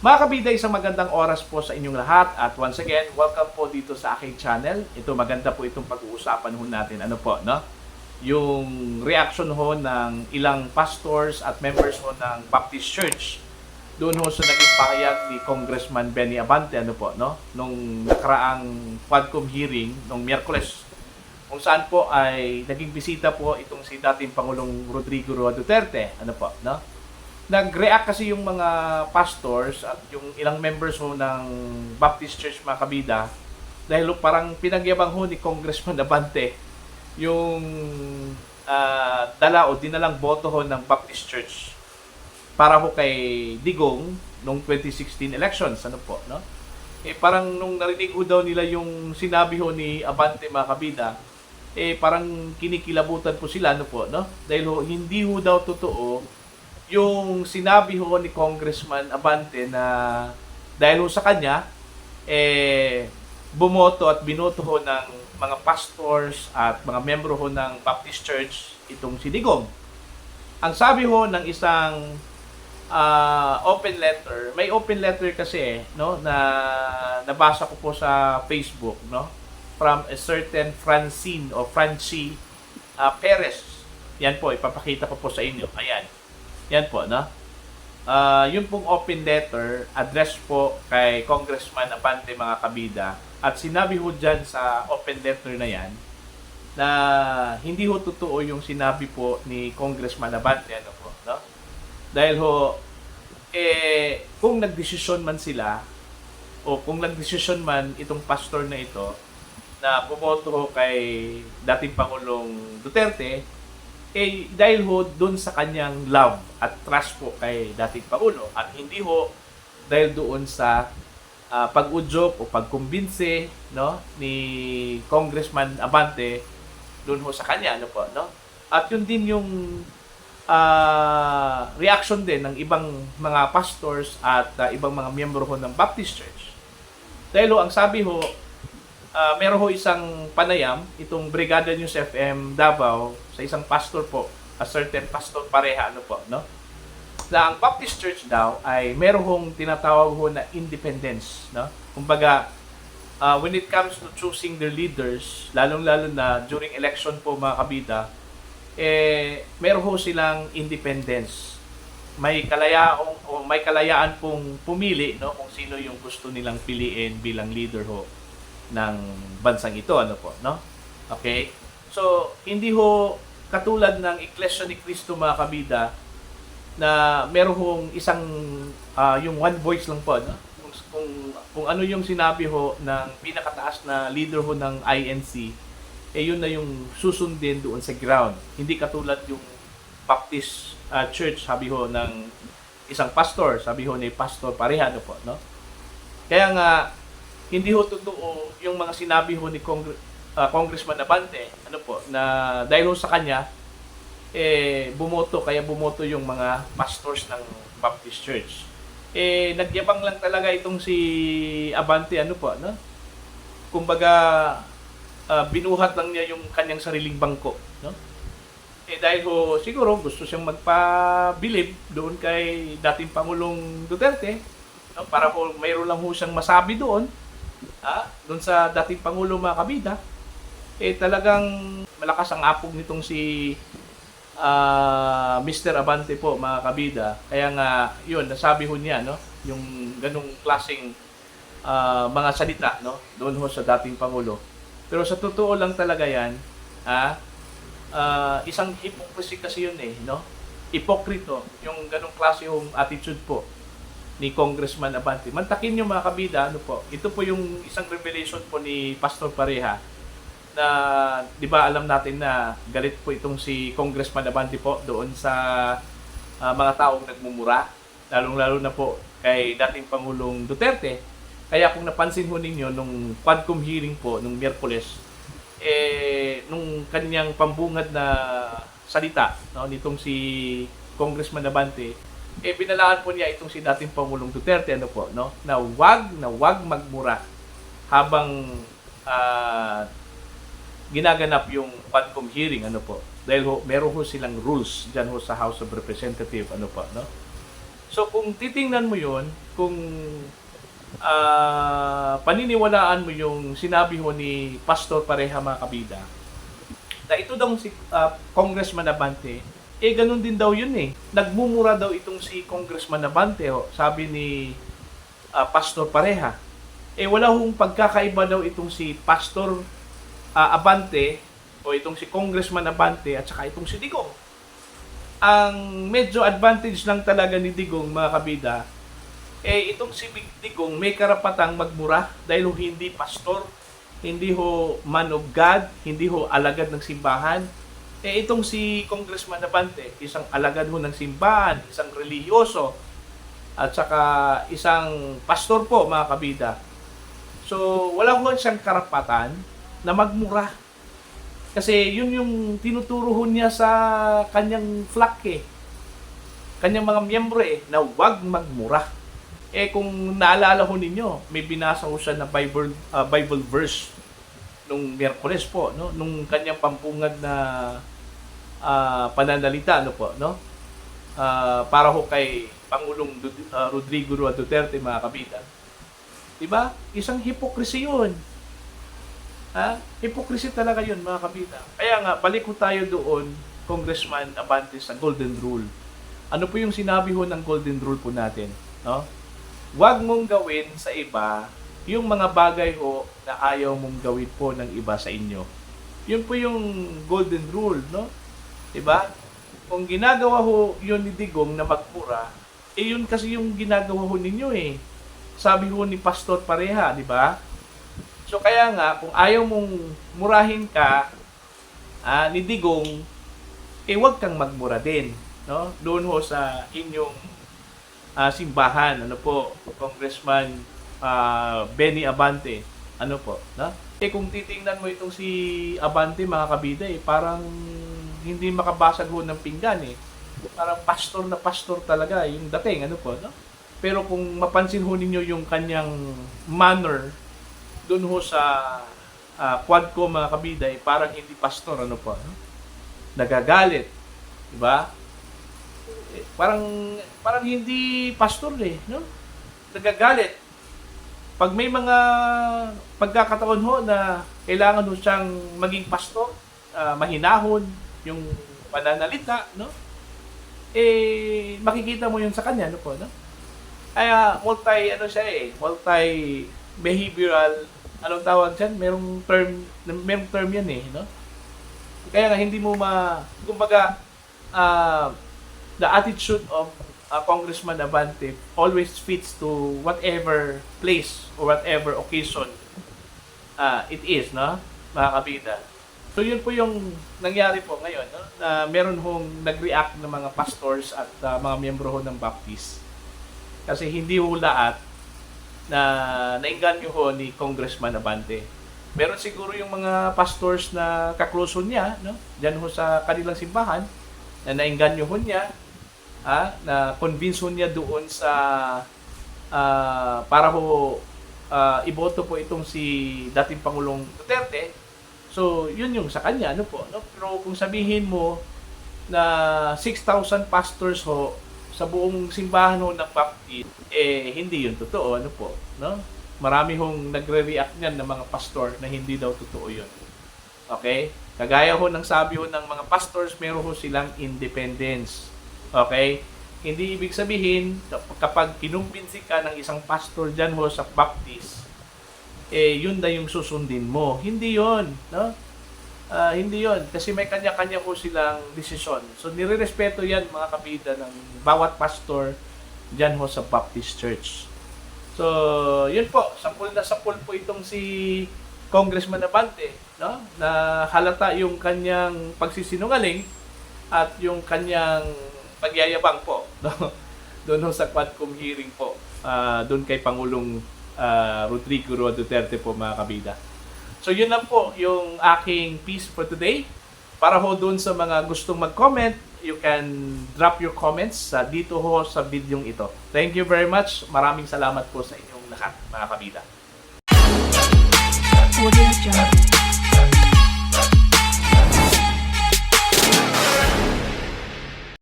Mga kabida, isang magandang oras po sa inyong lahat at once again, welcome po dito sa aking channel. Ito maganda po itong pag-uusapan ho natin. Ano po, no? Yung reaction ho ng ilang pastors at members ho ng Baptist Church doon ho sa naging pahayag ni Congressman Benny Abante, ano po, no? Nung nakaraang Quadcom hearing nung Miyerkules, kung saan po ay naging bisita po itong si dating Pangulong Rodrigo Roa Duterte, ano po, no? Nag-react kasi yung mga pastors at yung ilang members ho ng Baptist Church mga kabida dahil parang pinagyabang ho ni Congressman Abante yung dala o dinalang boto ho ng Baptist Church para ho kay Digong nung 2016 elections, ano po, no? Parang nung narinig ho daw nila yung sinabi ho ni Abante mga kabida, parang kinikilabutan po sila, ano po, no? Dahil ho, hindi ho daw totoo yung sinabi ho ni Congressman Abante na dahil ho sa kanya, bumoto at binoto ho ng mga pastors at mga membro ho ng Baptist Church itong si Digong. Ang sabi ho ng isang open letter, may open letter kasi, no, na nabasa ko po sa Facebook, no, from a certain Francine o Francie Perez. Yan po, ipapakita ko po sa inyo. Ayan. Yan po, no? Yung pong open letter, address po kay Congressman Abante mga kabida. At sinabi ho dyan sa open letter na yan, na hindi ho totoo yung sinabi po ni Congressman Abante, ano po, no? Dahil ho, kung nagdesisyon man sila, o kung nagdesisyon man itong pastor na ito, na bumoto ho kay dating Pangulong Duterte, dahil ho doon sa kanyang love at trust po kay dating Pangulo at hindi ho dahil doon sa pag-udyok o pagkumbinse, no, ni Congressman Abante doon ho sa kanya, ano po, no? At yun din yung reaction din ng ibang mga pastors at ibang mga miyembro ho ng Baptist Church. Dahil ho, ang sabi ho, meron ho isang panayam, itong Brigada News FM Davao, sa isang pastor po, a certain pastor pareha, ano po, no? Na ang Baptist Church daw ay meron hong tinatawag ho na independence, no? Kumbaga, when it comes to choosing their leaders, lalong-lalo na during election po mga kabida, meron ho silang independence. May kalayaan pong pumili, no, kung sino yung gusto nilang piliin bilang leader ho ng bansang ito, ano po, no? Okay? So, hindi ho katulad ng Iglesia ni Cristo mga kabida na meron hong isang yung one voice lang po, no? Kung ano yung sinabi ho ng pinakataas na leader ho ng INC, yun na yung susundin doon sa ground. Hindi katulad yung Baptist Church, sabi ho ng isang pastor, sabi ho ni Pastor Pareha, ano po, no? Kaya nga, hindi ho totoo yung mga sinabi ho ni Congressman Abante, ano po, na dahil ho sa kanya, bumoto yung mga pastors ng Baptist Church. Nagyabang lang talaga itong si Abante, ano po, no? Kumbaga, binuhat lang niya yung kanyang sariling bangko, no? Dahil ho, siguro gusto siyang magpabilib doon kay dating Pangulong Duterte, no? Para ho, mayroon lang ho siyang masabi doon, doon sa dating Pangulo mga kabida, talagang malakas ang apog nitong si Mr. Abante po mga kabida. Kaya nga, yun, nasabi ho niya, no, yung ganung klaseng mga salita, no, doon ho sa dating Pangulo. Pero sa totoo lang talaga yan, isang hypocrisy kasi yun no? Hipokrito, yung ganung klase yung attitude po ni Congressman Abante. Mantakin nyo mga kabida, ano po, ito po yung isang revelation po ni Pastor Pareha na, di ba alam natin na galit po itong si Congressman Abante po doon sa mga taong nagmumura, lalong-lalo na po kay dating Pangulong Duterte. Kaya kung napansin ho ninyo nung Quadcom hearing po, nung Miyerkules, nung kanyang pambungad na salita, no, nitong si Congressman Abante, binalaan po niya itong si dating Pangulong Duterte, ano po, no, na wag magmura habang ginaganap yung Quadcom hearing, ano po. Dahil ho, meron ho silang rules diyan ho sa House of Representatives, ano po, no. So kung titingnan mo yon, kung paniniwalaan mo yung sinabi ho ni Pastor Pareha mga kabida, na ito daw si Congressman Abante, ganun din daw yun eh. Nagmumura daw itong si Congressman Abante, sabi ni Pastor Pareha. Wala hong pagkakaiba daw itong si Pastor Abante o itong si Congressman Abante at saka itong si Digong. Ang medyo advantage lang talaga ni Digong mga kabida, itong si Digong may karapatang magmura dahil hindi pastor, hindi ho man of God, hindi ho alagad ng simbahan. Itong si Congressman Abante, isang alagad ho ng simbahan, isang relihiyoso, at saka isang pastor po mga kabida. So wala ho siyang karapatan na magmura. Kasi yun yung tinuturo ho niya sa kanyang flock kanyang mga miyembro na huwag magmura. Kung naalala ho ninyo, may binasa ho siya na Bible verse nung Miyerkules po, no? Nung kanyang pampungad na pananalita, no? Para ho kay Pangulong Rodrigo Roa Duterte mga kabida. Diba? Isang hypocrisy yun. Hypocrisy talaga yun mga kabida. Kaya nga, balik ko tayo doon, Congressman Abante, sa Golden Rule. Ano po yung sinabi ho ng Golden Rule po natin? No? Huwag mong gawin sa iba yung mga bagay ho na ayaw mong gawin po ng iba sa inyo. Yun po yung Golden Rule, no? Diba? Kung ginagawa ho yun ni Digong na magmura, yun kasi yung ginagawa ho ninyo Sabi ho ni Pastor Pareha, di ba? So kaya nga, kung ayaw mong murahin ka ni Digong, huwag kang magmura din, no? Doon ho sa inyong simbahan, ano po, Congressman Benny Abante, ano po, no? Kung titingnan mo itong si Abante mga kabida, parang hindi makabasag ho ng pinggan Parang pastor na pastor talaga yung dating, ano po, no? Pero kung mapansin ho ninyo yung kanyang manner doon ho sa Quadco mga kabida, parang hindi pastor, ano po, no? Nagagalit, di ba? Parang hindi pastor no? Nagagalit. Pag may mga pagkakataon ho na kailangan ho siyang maging pastor, mahinahon yung pananalita, no? Makikita mo yun sa kanya, no po, no? Kaya multi-behavioral, anong tawag dyan? Merong term yan no? Kaya nga hindi mo kumbaga, the attitude of Congressman Abante always fits to whatever place or whatever occasion it is, no? Mga kabida. So yun po yung nangyari po ngayon, no? Na meron hong nag-react ng mga pastors at mga miyembro ho ng Baptist. Kasi hindi ho lahat na nainganyo ho ni Congressman Abante. Meron siguro yung mga pastors na kakloso niya, no? Diyan ho sa kanilang simbahan, na nainganyo ho niya, na convince ho niya doon sa para ho iboto po itong si dating Pangulong Duterte. So, yun yung sa kanya, ano po, no? Pero kung sabihin mo na 6,000 pastors ho sa buong simbahan ho ng Baptist, hindi yun totoo, ano po, no? Marami hong nagre-react niyan ng mga pastor na hindi daw totoo yun. Okay? Kagaya ho ng sabi ho ng mga pastors, meron ho silang independence. Okay? Hindi ibig sabihin, kapag kinumbinsi ka ng isang pastor dyan ho sa Baptist, yun na yung susundin mo. Hindi yun, no? Hindi yun. Kasi may kanya-kanya po silang desisyon. So, nire-respeto yan, mga kabida, ng bawat pastor dyan ho sa Baptist Church. So, yun po. Sapul po itong si Congressman Abante, no? Na halata yung kanyang pagsisinungaling at yung kanyang pagyayabang po, no? Doon ho sa Quadcom hearing po. Doon kay Pangulong Rodrigo Roa Duterte po, mga kabida. So yun lang po yung aking piece for today. Para ho doon sa mga gustong mag-comment, you can drop your comments dito ho sa video ito. Thank you very much. Maraming salamat po sa inyong lahat, mga kabida.